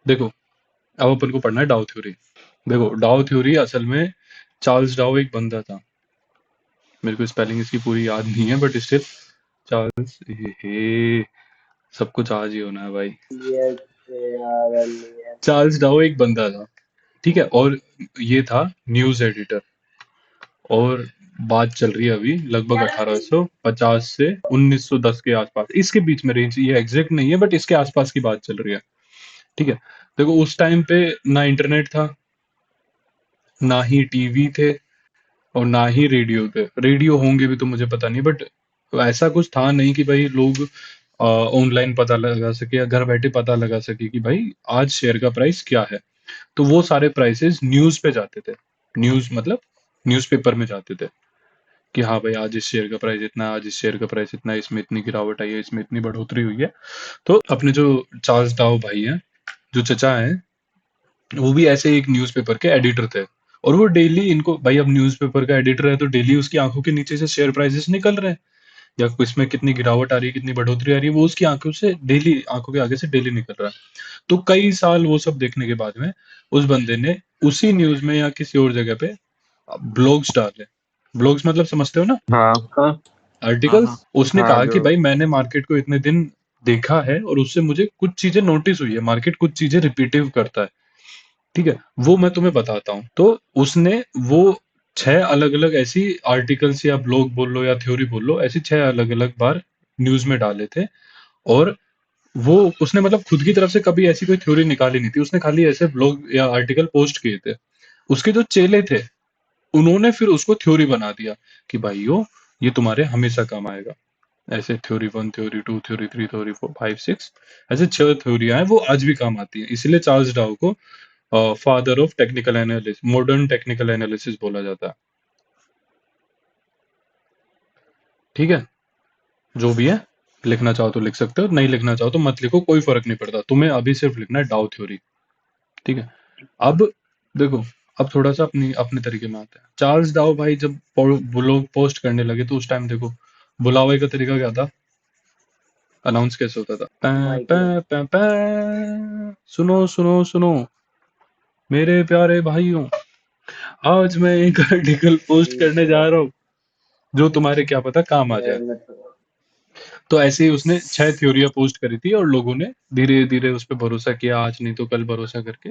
देखो, अब अपन को पढ़ना है डाउ थ्योरी। देखो, डाउ थ्योरी असल में चार्ल्स डाउ एक बंदा था। मेरे को स्पेलिंग इसकी पूरी याद नहीं है, बट स्टिल चार्ल्स, हे, सब कुछ आज ही होना है भाई। Yes, यार yes. चार्ल्स डाउ एक बंदा था, ठीक है, और ये था न्यूज एडिटर। और बात चल रही है अभी लगभग 1850 से 1910 के आसपास, इसके बीच में रेंज, ये एग्जैक्ट नहीं है बट इसके आसपास की बात चल रही है। ठीक है, देखो उस टाइम पे ना इंटरनेट था, ना ही टीवी थे, और ना ही रेडियो थे। रेडियो होंगे भी तो मुझे पता नहीं, बट ऐसा कुछ था नहीं कि भाई लोग ऑनलाइन पता लगा सके या घर बैठे पता लगा सके कि भाई आज शेयर का प्राइस क्या है। तो वो सारे प्राइसेस न्यूज पे जाते थे। न्यूज मतलब न्यूज़पेपर में जाते थे कि हाँ भाई आज इस शेयर का प्राइस इतना है, आज इस शेयर का प्राइस इतना है, इसमें इतनी गिरावट आई है, इसमें इतनी बढ़ोतरी हुई है। तो अपने जो चार्ल्स डाउ भाई हैं, जो चचा हैं, वो भी ऐसे एक न्यूज़पेपर के एडिटर थे। और वो डेली इनको, भाई अब न्यूज़पेपर का एडिटर है तो डेली उसकी आंखों के नीचे से शेयर प्राइसेस निकल रहे हैं, या इसमें कितनी गिरावट आ रही है, कितनी बढ़ोतरी आ रही है, वो उसकी आंखों से डेली, आंखों के आगे से डेली निकल रहा है। तो कई साल वो सब देखने के बाद में उस बंदे ने उसी न्यूज में या किसी और जगह पे ब्लॉग्स डाले। ब्लॉग्स मतलब समझते हो ना, हाँ हाँ हाँ आर्टिकल्स। हाँ उसने हाँ कहा कि जो भाई मैंने मार्केट को इतने दिन देखा है और उससे मुझे कुछ चीजें नोटिस हुई है, मार्केट कुछ चीजें रिपीटिव करता है। ठीक है, वो मैं तुम्हें बताता हूँ। तो उसने वो 6 अलग अलग ऐसी आर्टिकल्स या ब्लॉग बोल लो या थ्योरी बोल लो, ऐसी 6 अलग अलग बार न्यूज में डाले थे। और वो उसने मतलब खुद की तरफ से कभी ऐसी कोई थ्योरी निकाली नहीं थी, उसने खाली ऐसे ब्लॉग या आर्टिकल पोस्ट किए थे। उसके जो चेले थे, उन्होंने फिर उसको थ्योरी बना दिया कि भाइयों ये तुम्हारे हमेशा काम आएगा। ऐसे थ्योरी 1, थ्योरी 2, थ्योरी 3, थ्योरी 4, 5, 6, ऐसे 6 थ्योरियां हैं, वो आज भी काम आती हैं। इसलिए चार्ल्स डाउ को father of technical analysis, modern technical analysis बोला जाता है। ठीक है, जो भी है, लिखना चाहो तो लिख सकते हो, नहीं लिखना चाहो तो मत लिखो, कोई फर्क नहीं पड़ता। तुम्हें अभी सिर्फ लिखना है डाउ थ्योरी। ठीक है, अब देखो, अब थोड़ा सा अपनी अपने तरीके में आता है। चार्ल्स डाउ भाई जब ब्लॉग पोस्ट करने लगे तो उस टाइम देखो बुलावे का तरीका क्या था, अनाउंस कैसे होता था, पै, माइक पै, में पै, पै, सुनो सुनो सुनो मेरे प्यारे भाइयों, आज मैं एक आर्टिकल पोस्ट करने जा रहा हूँ जो तुम्हारे क्या पता काम आ जाए। तो ऐसे ही उसने 6 थ्योरियां पोस्ट करी थी और लोगों ने धीरे धीरे उस पर भरोसा किया, आज नहीं तो कल भरोसा करके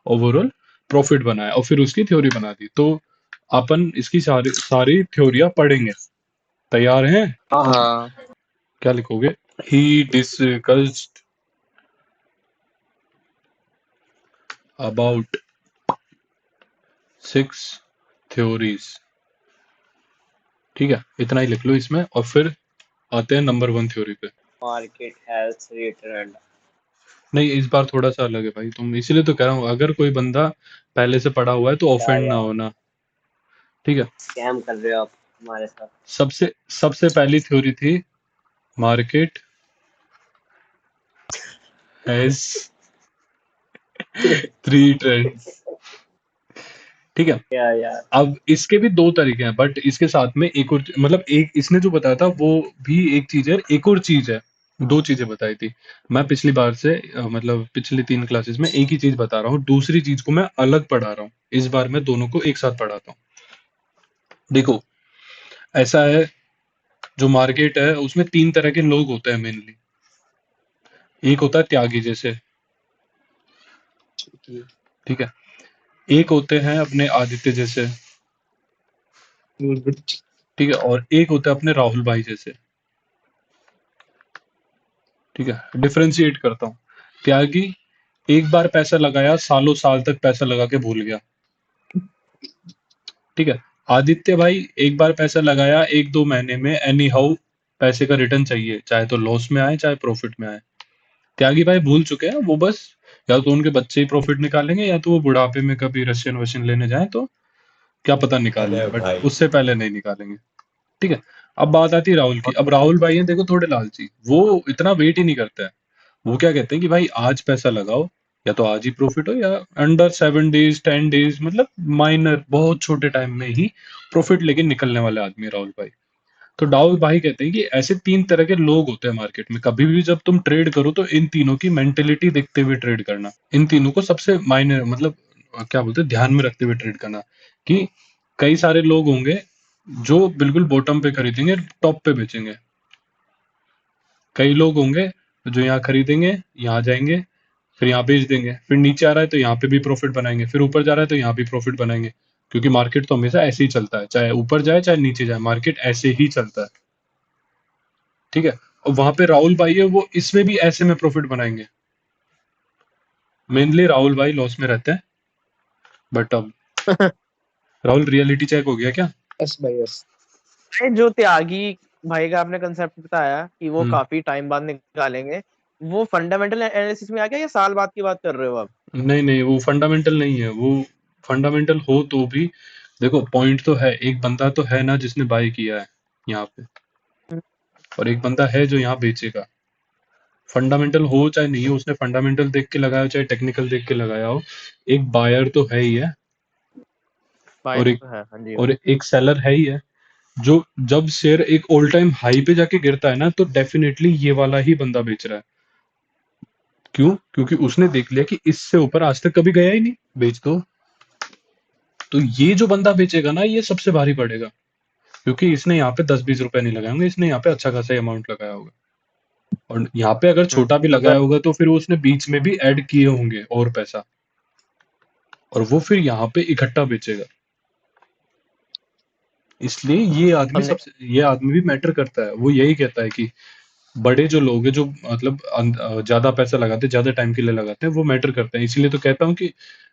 ओवरऑल प्रॉफिट बनाया और फिर उसकी थ्योरी बना दी। तो अपन इसकी सारी सारी थ्योरियां पढ़ेंगे। तैयार हैं? हाँ हाँ हाँ क्या लिखोगे? ही डिस्कस्ड अबाउट 6 थ्योरीज। ठीक है, इतना ही लिख लो इसमें, और फिर आते हैं नंबर 1 थ्योरी पे। Market has return. नहीं, इस बार थोड़ा सा अलग है भाई, तुम, इसीलिए तो कह रहा हूँ अगर कोई बंदा पहले से पढ़ा हुआ है तो या ऑफेंड ना यार होना। ठीक है, स्कैम कर रहे हो आप हमारे साथ। सबसे सबसे पहली थ्योरी थी, मार्केट हैज 3 ट्रेंड्स। ठीक है, या यार अब इसके भी 2 तरीके हैं, बट इसके साथ में एक और, मतलब एक इसने जो बताया था वो भी एक चीज है, एक और चीज है। 2 चीजें बताई थी। मैं पिछली बार से मतलब पिछली 3 क्लासेस में एक ही चीज बता रहा हूँ, दूसरी चीज को मैं अलग पढ़ा रहा हूँ। इस बार मैं दोनों को एक साथ पढ़ाता हूँ। देखो, ऐसा है, जो मार्केट है उसमें 3 तरह के लोग होते हैं मेनली। एक होता है त्यागी जैसे, ठीक है, एक होते हैं अपने आदित्य जैसे, ठीक है, और एक होता है अपने राहुल भाई जैसे। ठीक है, डिफरेंशिएट करता हूँ। त्यागी एक बार पैसा लगाया, सालों साल तक पैसा लगा के भूल गया। ठीक है, आदित्य भाई एक बार पैसा लगाया, 1-2 महीने में एनी हाउ पैसे का रिटर्न चाहिए, चाहे तो लॉस में आए चाहे प्रॉफिट में आए। त्यागी भाई भूल चुके हैं, वो बस या तो उनके बच्चे ही प्रॉफिट निकालेंगे, या तो वो बुढ़ापे में कभी रशियन वशियन लेने जाए तो क्या पता निकाल अरे लें, बट भाई, उससे पहले नहीं निकालेंगे। ठीक है, अब बात आती है राहुल की। अब राहुल भाई हैं देखो थोड़े लालची, वो इतना वेट ही नहीं करते हैं। वो क्या कहते हैं कि भाई आज पैसा लगाओ, या तो आज ही प्रॉफिट हो, या अंडर 7 डेज 10 डेज, मतलब माइनर बहुत छोटे टाइम में ही प्रॉफिट लेके निकलने वाले आदमी है राहुल भाई। तो डाउ भाई कहते हैं कि ऐसे तीन तरह के लोग होते हैं मार्केट में। कभी भी जब तुम ट्रेड करो तो इन तीनों की मेंटेलिटी देखते हुए ट्रेड करना। इन तीनों को सबसे मायने मतलब क्या बोलते हैं, ध्यान में रखते हुए ट्रेड करना। कि कई सारे लोग होंगे जो बिल्कुल बॉटम पे खरीदेंगे, टॉप पे बेचेंगे। कई लोग होंगे जो यहाँ खरीदेंगे, यहाँ जाएंगे, फिर यहाँ बेच देंगे, फिर नीचे आ रहा है तो यहाँ पे भी प्रॉफिट बनाएंगे, फिर ऊपर जा रहा है तो यहाँ भी प्रॉफिट बनाएंगे। क्योंकि मार्केट तो हमेशा ऐसे ही चलता है, चाहे ऊपर जाए चाहे नीचे जाए, मार्केट ऐसे ही चलता है। ठीक है। और वहां पे राहुल भाई है, वो इसमें भी ऐसे में प्रॉफिट बनाएंगे। मेनली राहुल भाई लॉस में रहते हैं। बट अब राहुल, रियलिटी चेक हो गया क्या? यस भाई यस। ये जो त्यागी भाई का आपने कंसेप्ट बताया कि वो हम्म। काफी टाइम बाद निकालेंगे, वो फंडामेंटल एनालिसिस में आ गया या साल बाद की बात कर रहे हो आप? नहीं नहीं, वो फंडामेंटल नहीं है। वो फंडामेंटल हो तो भी देखो, पॉइंट तो है, एक बंदा तो है ना जिसने बाय किया है यहाँ पे, और एक बंदा है जो यहाँ बेचेगा। फंडामेंटल हो चाहे नहीं हो, उसने फंडामेंटल देख के लगाया हो चाहे टेक्निकल देख के लगाया हो, एक बायर तो है ही है, भाई और एक तो है, हाँ जी। और एक सेलर है ही है। जो जब शेयर एक ऑल टाइम हाई पे जाके गिरता है ना, तो डेफिनेटली ये वाला ही बंदा बेच रहा है। क्यों? क्योंकि उसने देख लिया कि इससे ऊपर आज तक कभी गया ही नहीं, बेच दो। तो ये जो बंदा बेचेगा ना, ये सबसे भारी पड़ेगा। क्योंकि इसने यहाँ पे 10-20 रुपए नहीं लगाए होंगे, इसने यहाँ पे अच्छा खासा अमाउंट लगाया होगा। और यहाँ पे अगर छोटा भी अगर लगाया होगा तो फिर उसने बीच में भी ऐड किए होंगे और पैसा, और वो फिर यहाँ पे इकट्ठा बेचेगा। इसलिए हमने ये आदमी भी मैटर करता है। वो यही कहता है कि बड़े जो लोग हैं, जो मतलब ज्यादा पैसा लगाते हैं, ज्यादा टाइम के लिए लगाते हैं, वो मैटर करते हैं। इसीलिए तो कहता हूँ कि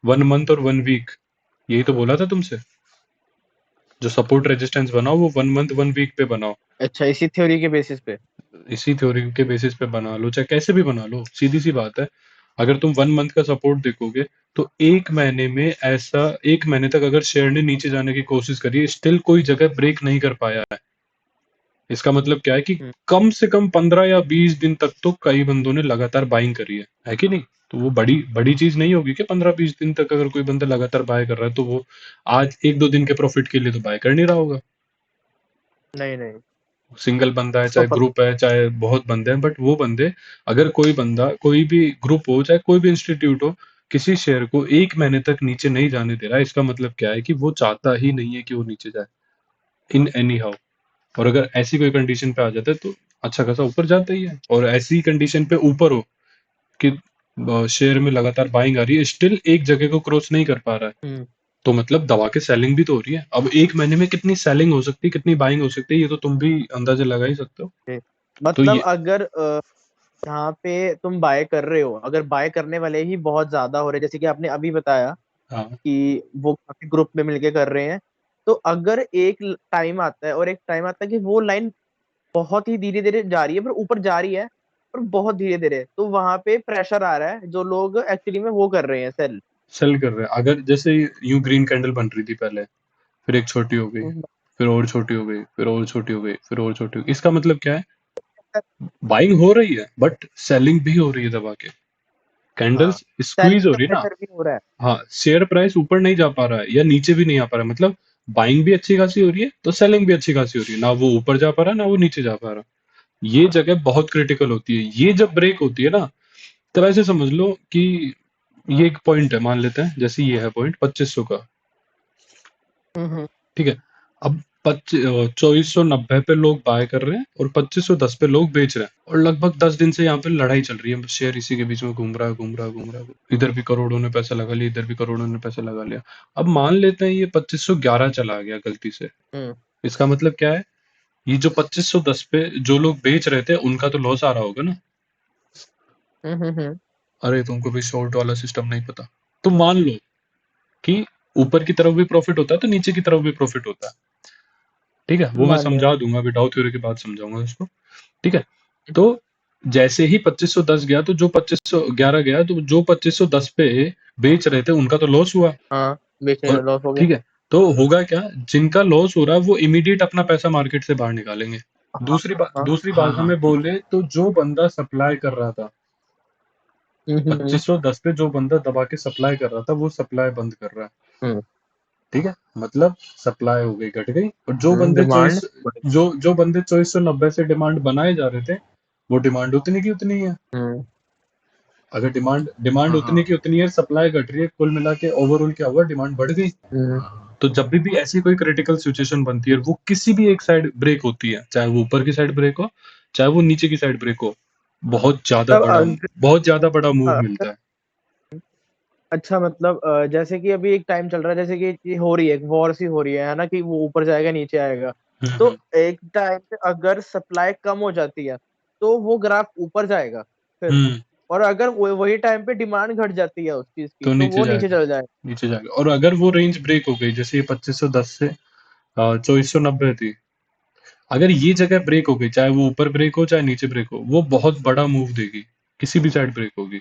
1 मंथ और 1 वीक, यही तो बोला था तुमसे। जो सपोर्ट रेजिस्टेंस बनाओ वो 1 मंथ 1 वीक पे बनाओ। अच्छा, इसी थ्योरी के बेसिस पे। इसी थ्योरी के बेसिस पे बना लो, चाहे कैसे भी बना लो, सीधी सी बात है। अगर तुम 1 मंथ का सपोर्ट देखोगे तो 1 महीने में ऐसा, 1 महीने तक अगर शेयर ने नीचे जाने की कोशिश करी, स्टिल कोई जगह ब्रेक नहीं कर पाया है। इसका मतलब क्या है कि हम्म, कम से कम 15 या 20 दिन तक तो कई बंदों ने लगातार बाइंग करी है कि नहीं? तो वो बड़ी बड़ी चीज नहीं होगी कि 15-20 दिन तक अगर कोई बंदा लगातार बाय कर रहा है, तो वो आज 1-2 दिन के प्रॉफिट के लिए तो बाय कर नहीं रहा होगा। नहीं नहीं, सिंगल बंदा है, उसको चाहे ग्रुप है, चाहे बहुत बंदे हैं, बट वो बंदे, अगर कोई बंदा, कोई भी ग्रुप हो, चाहे कोई भी इंस्टीट्यूट हो, किसी शेयर को 1 महीने तक नीचे नहीं जाने दे रहा है, इसका मतलब क्या है कि वो चाहता ही नहीं है कि वो नीचे जाए, इन एनी हाउ। और अगर ऐसी कोई कंडीशन पे आ जाता है तो अच्छा खासा ऊपर जाता ही है। और ऐसी कंडीशन पे ऊपर हो कि शेयर में लगातार बाइंग आ रही है, स्टिल एक जगह को क्रॉस नहीं कर पा रहा है, हम्म, तो मतलब दबा के सेलिंग भी तो हो रही है। अब 1 महीने में कितनी सेलिंग हो सकती है, कितनी बाइंग हो सकती है, ये तो तुम भी अंदाजा लगा ही सकते हो। ठीक। तो मतलब ये, अगर यहाँ पे तुम बाय कर रहे हो, अगर बाय करने वाले ही बहुत ज्यादा हो रहे हैं, जैसे कि आपने अभी बताया हाँ, कि वो काफी ग्रुप में मिलके कर रहे हैं, तो अगर एक टाइम आता है, और एक टाइम आता है कि वो लाइन बहुत ही धीरे धीरे जा रही है पर ऊपर जा रही है, पर बहुत धीरे धीरे, तो वहां पे प्रेशर आ रहा है, जो लोग एक्चुअली में वो कर रहे हैं सेल। सेल कर रहे हैं। अगर जैसे यूं ग्रीन कैंडल बन रही थी पहले, फिर एक छोटी हो गई, फिर और छोटी हो गई, फिर और छोटी हो गई, फिर और छोटी हो गई, इसका मतलब क्या है? बाइंग हो रही है बट सेलिंग भी हो रही है दबा के। हाँ, कैंडल्स स्क्वीज सेलिंग हो का रही है ना। प्रेशर भी हो रहा है। हाँ, शेयर प्राइस ऊपर नहीं जा पा रहा है या नीचे भी नहीं आ पा रहा है, मतलब बाइंग भी अच्छी खासी हो रही है तो सेलिंग भी अच्छी खासी हो रही है, ना वो ऊपर जा पा रहा है ना वो नीचे जा पा रहा। ये जगह बहुत क्रिटिकल होती है। ये जब ब्रेक होती है ना, तब ऐसे समझ लो कि ये एक पॉइंट है, मान लेते हैं जैसे ये है पॉइंट 2500 का। हम्म। ठीक है। अब 2490 पे लोग बाय कर रहे हैं और 2510 पे लोग बेच रहे हैं, और लगभग 10 दिन से यहाँ पे लड़ाई चल रही है। शेयर इसी के बीच में घूम रहा है, घूम रहा है, घूम रहा है। इधर भी करोड़ों ने पैसा लगा लिया, इधर भी करोड़ों ने पैसा लगा लिया। अब मान लेते हैं ये 2511 चला गया गलती से। हम्म इसका मतलब क्या है? ये जो 2510 पे जो लोग बेच रहे थे उनका तो लॉस आ रहा होगा ना। हम्म। अरे तुमको भी शॉर्ट वाला सिस्टम नहीं पता। तो मान लो कि ऊपर की तरफ भी प्रॉफिट होता है तो नीचे की तरफ भी प्रॉफिट होता है। ठीक है, वो मैं मान लिया। समझा दूंगा, अभी डाउ थ्योरी के बाद समझाऊंगा उसको। ठीक है। तो जैसे ही 2510 गया तो जो 2511 गया, तो जो 2510 पे बेच रहे थे उनका तो लॉस हुआ। हाँ, बेचने में और लॉस हो गया। ठीक है, तो होगा क्या, जिनका लॉस हो रहा है वो इमीडिएट अपना पैसा मार्केट से बाहर निकालेंगे। हाँ हाँ दूसरी हाँ भाषा हाँ। में बोले तो जो बंदा सप्लाई कर रहा था, हम्म हम्म 2510 पे जो बंदा दबा के सप्लाई कर रहा था, वो सप्लाई बंद कर रहा है। हम्म ठीक है, मतलब सप्लाई हो गई, घट गई, और जो बंदे डिमांड 2490 से डिमांड बनाए जा रहे थे, वो डिमांड उतनी की उतनी है। हम्म अगर डिमांड हाँ उतनी की उतनी है, सप्लाई घट रही है, कुल मिला के ओवरऑल क्या हुआ, डिमांड बढ़ गई। हम्म तो जब भी ऐसी कोई क्रिटिकल सिचुएशन बनती है, वो किसी भी एक साइड ब्रेक होती है, चाहे वो ऊपर की साइड ब्रेक हो, चाहे वो नीचे की साइड ब्रेक हो, तब अग, बहुत ज्यादा बड़ा मूव अ, मिलता है। अच्छा मतलब जैसे कि अभी एक टाइम चल रहा है, जैसे कि ये हो रही है, एक वॉर सी हो रही है ना, कि वो ऊपर जाएगा नीचे आएगा। तो हम्म एक टाइम पे अगर सप्लाई कम हो जाती है तो वो ग्राफ ऊपर जाएगा फिर, हम्म और अगर वही टाइम पे डिमांड घट जाती है उस चीज की तो तो नीचे वो नीचे जाएगा, चल जाएगा। और अगर वो रेंज ब्रेक हो गई, जैसे ये 2510 से 2490 थी, अगर ये जगह ब्रेक हो गई, चाहे वो ऊपर ब्रेक हो चाहे नीचे ब्रेक हो, वो बहुत बड़ा मूव देगी, किसी भी साइड ब्रेक होगी।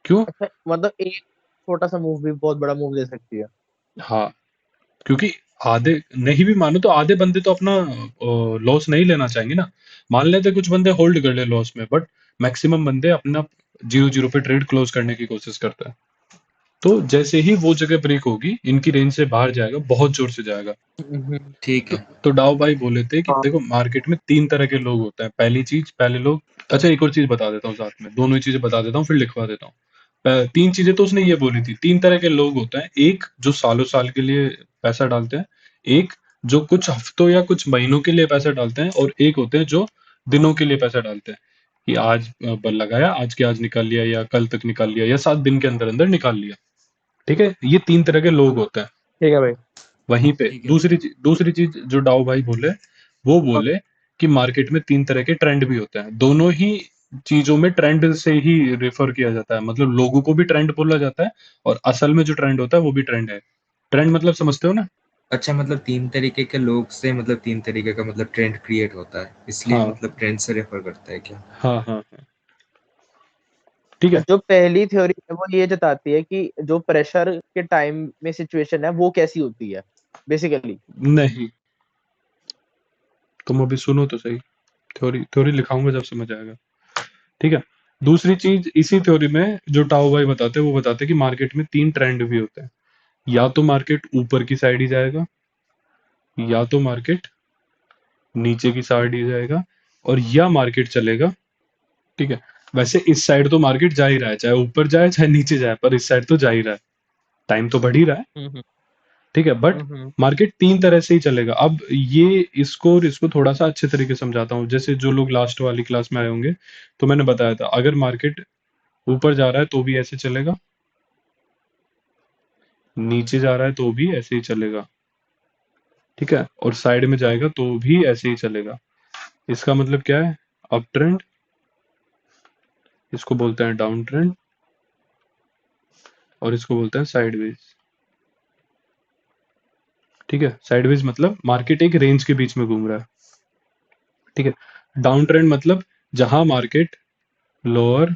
क्यों? अच्छा मतलब एक छोटा सा मूव भी बहुत बड़ा मूव दे सकती है। हाँ, क्योंकि आधे नहीं भी मानो तो आधे बंदे तो अपना लॉस नहीं लेना चाहेंगे ना। मान लेते कुछ बंदे होल्ड कर ले लॉस में, बट मैक्सिमम बंदे अपना 0-0 पे ट्रेड क्लोज करने की कोशिश करते हैं। तो जैसे ही वो जगह ब्रेक होगी, इनकी रेंज से बाहर जाएगा, बहुत जोर से जाएगा। ठीक तो, है। तो डाउ भाई बोले थे कि हाँ देखो, मार्केट में 3 तरह के लोग होते हैं। पहली चीज, पहले लोग, अच्छा एक और चीज बता देता हूँ साथ में, दोनों ही चीजें बता देता हूँ फिर लिखवा देता हूँ। 3 चीजें तो उसने ये बोली थी। 3 तरह के लोग होते हैं, एक जो सालों साल के लिए पैसा डालते हैं, एक जो कुछ हफ्तों या कुछ महीनों के लिए पैसा डालते हैं, और एक होते हैं जो दिनों के लिए पैसा डालते हैं, कि आज लगाया, आज के आज निकाल लिया, या कल तक निकाल लिया, या 7 दिन के अंदर अंदर निकाल लिया। ठीक है, ये 3 तरह के लोग होते हैं। ठीक है भाई। वहीं पे ठीक है। दूसरी चीज जो डाउ भाई बोले, वो बोले कि मार्केट में 3 तरह के ट्रेंड भी होते हैं। दोनों ही चीजों में ट्रेंड से ही रेफर किया जाता है, मतलब लोगों को भी ट्रेंड बोला जाता है, और असल में जो ट्रेंड होता है वो भी ट्रेंड है। ट्रेंड मतलब समझते हो ना? अच्छा, मतलब 3 तरीके के लोग से मतलब 3 तरीके का मतलब ट्रेंड क्रिएट होता है, इसलिए हाँ मतलब ट्रेंड से रेफर करता है क्या? हाँ हाँ हाँ, ठीक है। जो पहली थ्योरी है वो ये जताती है कि जो प्रेशर के टाइम में सिचुएशन है वो कैसी होती है बेसिकली। नहीं, तुम अभी सुनो तो सही, थ्योरी थ्योरी लिखाऊंगा जब समझ आएगा। ठीक है। दूसरी चीज इसी थ्योरी में जो टाओ भाई बताते हैं, वो बताते हैं कि मार्केट में 3 ट्रेंड भी होते हैं। या तो मार्केट ऊपर की साइड ही जाएगा, या तो मार्केट नीचे की साइड ही जाएगा, और या मार्केट चलेगा। ठीक है। वैसे इस साइड तो मार्केट जा ही रहा है, चाहे ऊपर जाए चाहे नीचे जाए, पर इस साइड तो जा ही रहा है, टाइम तो बढ़ ही रहा है। हम्म ठीक है, बट हम्म मार्केट 3 तरह से ही चलेगा। अब ये इसको थोड़ा सा अच्छे तरीके से समझाता हूँ। जैसे जो लोग लास्ट वाली क्लास में आए होंगे, तो मैंने बताया था, अगर मार्केट ऊपर जा रहा है तो भी ऐसे चलेगा, नीचे जा रहा है तो भी ऐसे ही चलेगा, ठीक है, और साइड में जाएगा तो भी ऐसे ही चलेगा। इसका मतलब क्या है? अप ट्रेंड, इसको बोलते हैं डाउन ट्रेंड, और इसको बोलते हैं साइडवेज। ठीक है, साइडवेज मतलब मार्केट एक रेंज के बीच में घूम रहा है। ठीक है। डाउन ट्रेंड मतलब जहां मार्केट लोअर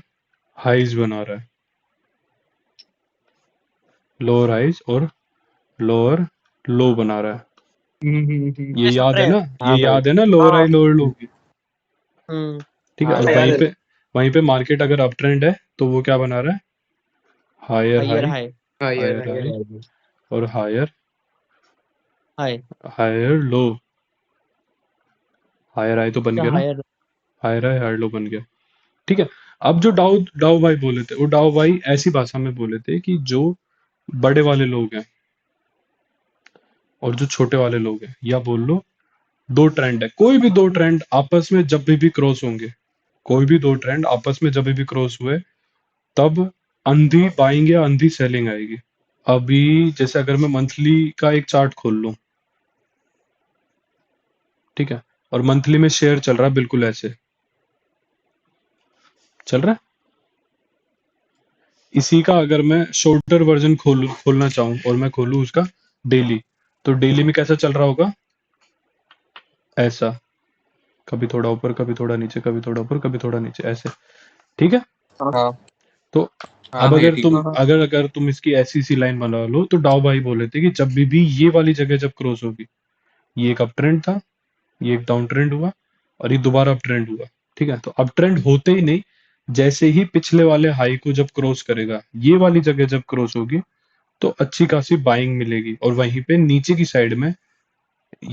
हाइज बना रहा है, लोअर हाइज और लोअर लो बना रहा है। ये ऐसा याद है ट्रेंड। ना? ये हाँ भाई। याद है ना, लोअर हाँ। हाई लोअर लो की? हम्म ठीक है, हाँ और याद है। वहीं पे मार्केट अगर अप ट्रेंड है तो वो क्या बना रहा है? Higher higher high, high. Higher higher high. High, और higher high. Higher low. Higher high तो बन अच्छा गया ना, higher. Higher high higher low बन गया। ठीक है। अब जो डाउ डाउ भाई बोले थे, वो डाउ भाई ऐसी भाषा में बोले थे कि जो बड़े वाले लोग हैं और जो छोटे वाले लोग हैं, या बोल लो दो ट्रेंड है, कोई भी दो ट्रेंड आपस में जब भी क्रॉस होंगे, कोई भी दो ट्रेंड आपस में जब भी क्रॉस हुए, तब अंधी बाइंग या अंधी सेलिंग आएगी। अभी जैसे अगर मैं मंथली का एक चार्ट खोल लूं, ठीक है, और मंथली में शेयर चल रहा है बिल्कुल ऐसे चल रहा है, इसी का अगर मैं शॉर्टर वर्जन खोलना चाहूं, और मैं खोलूं उसका डेली, तो डेली में कैसा चल रहा होगा? ऐसा, कभी थोड़ा ऊपर कभी थोड़ा नीचे, कभी थोड़ा ऊपर कभी थोड़ा नीचे, ऐसे। ठीक है। हाँ तो हाँ अब भैया ठीक है। अगर तुम इसकी ऐसी सी लाइन बना लो, तो डाउ भाई बोले थे कि जब भी ये वाली जगह जब क्रॉस होगी, ये एक अप ट्रेंड था, ये एक डाउन ट्रेंड हुआ, और ये दोबारा अप ट्रेंड हुआ। ठीक है, तो अप ट्रेंड होते ही नहीं, जैसे ही पिछले वाले हाई को जब क्रॉस करेगा, ये वाली जगह जब क्रॉस होगी, तो अच्छी खासी बाइंग मिलेगी, और वहीं पे नीचे की साइड में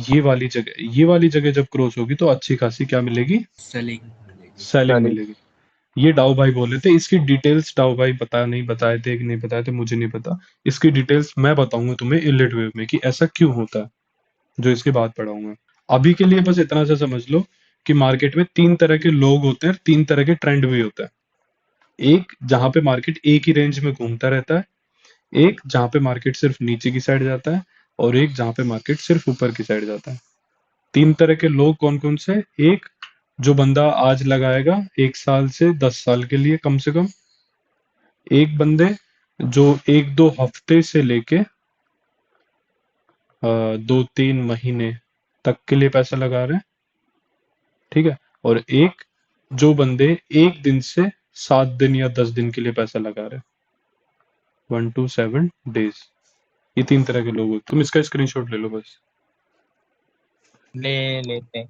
ये वाली जगह जब क्रॉस होगी तो अच्छी खासी क्या मिलेगी, सेलिंग मिलेगी। Selling Selling। मिलेगी। ये डाउ भाई बोले थे, इसकी डिटेल्स डाउ भाई बताए थे कि नहीं बताए थे मुझे नहीं पता। इसकी डिटेल्स मैं बताऊंगा तुम्हें इलिट वे में कि ऐसा क्यों होता है, जो इसके बाद पढ़ाऊंगा। अभी के लिए बस इतना सा समझ लो कि मार्केट में 3 तरह के लोग होते हैं, 3 तरह के ट्रेंड भी होता है। एक जहां पे मार्केट एक ही रेंज में घूमता रहता है, एक जहां पे मार्केट सिर्फ नीचे की साइड जाता है, और एक जहां पे मार्केट सिर्फ ऊपर की साइड जाता है। 3 तरह के लोग कौन कौन से? एक जो बंदा आज लगाएगा 1 साल से 10 साल के लिए कम से कम। एक बंदे जो 1-2 हफ्ते से लेके 2-3 महीने तक के लिए पैसा लगा रहे हैं, ठीक है। और एक जो बंदे 1 दिन से 7 दिन या 10 दिन के लिए पैसा लगा रहे हैं, 1 to 7 days। ये 3 तरह के लोग होते हैं। तुम इसका स्क्रीनशॉट ले लो बस। ले लेते हैं।